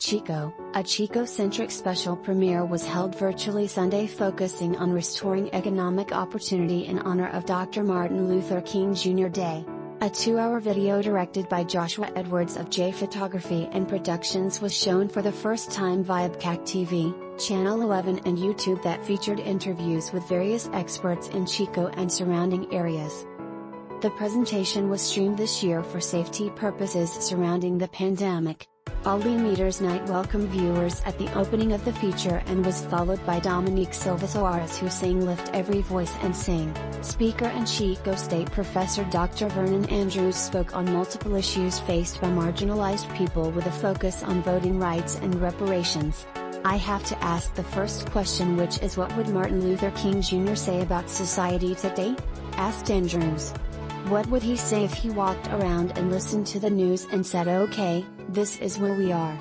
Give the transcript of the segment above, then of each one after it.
Chico, a Chico-centric special premiere was held virtually Sunday focusing on restoring economic opportunity in honor of Dr. Martin Luther King Jr. Day. A 2-hour video directed by Joshua Edwards of J Photography and Productions was shown for the first time via BCAC TV, Channel 11 and YouTube that featured interviews with various experts in Chico and surrounding areas. The presentation was streamed this year for safety purposes surrounding the pandemic. Aldi Meters Night welcomed viewers at the opening of the feature and was followed by Dominique Silva Soares, who sang "Lift Every Voice and Sing." Speaker and Chico State Professor Dr. Vernon Andrews spoke on multiple issues faced by marginalized people with a focus on voting rights and reparations. "I have to ask the first question, which is what would Martin Luther King Jr. say about society today?" asked Andrews. "What would he say if he walked around and listened to the news and said, okay, this is where we are?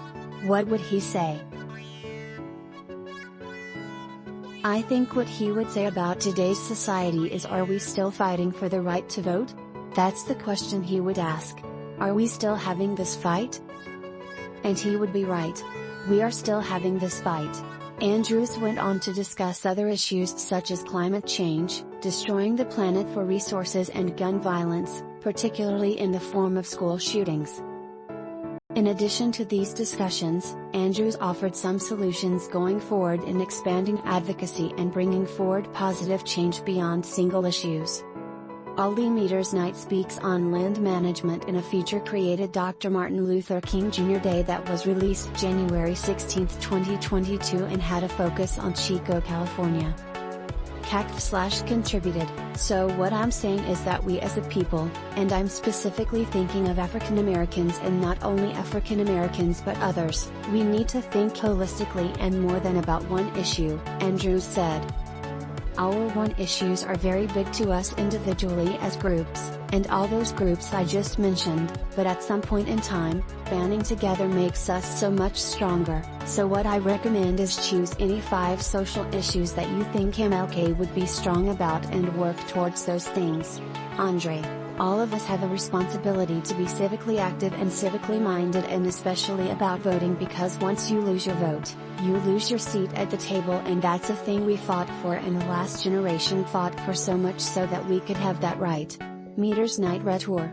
What would he say?" "I think what he would say about today's society is, are we still fighting for the right to vote? That's the question he would ask. Are we still having this fight?" And he would be right. We are still having this fight. Andrews went on to discuss other issues such as climate change, destroying the planet for resources, and gun violence, particularly in the form of school shootings. In addition to these discussions, Andrews offered some solutions going forward in expanding advocacy and bringing forward positive change beyond single issues. Aldi Meters Night speaks on land management in a feature created Dr. Martin Luther King Jr. Day that was released January 16, 2022 and had a focus on Chico, California. CACtv/contributed. "So what I'm saying is that we as a people, and I'm specifically thinking of African Americans and not only African Americans but others, we need to think holistically and more than about one issue," Andrews said. "Our one issues are very big to us individually as groups, and all those groups I just mentioned, but at some point in time, banding together makes us so much stronger. So what I recommend is choose any 5 social issues that you think MLK would be strong about and work towards those things. Andre, all of us have a responsibility to be civically active and civically minded, and especially about voting, because once you lose your vote, you lose your seat at the table, and that's a thing we fought for and the last generation fought for so much so that we could have that right." Meters Night Retour.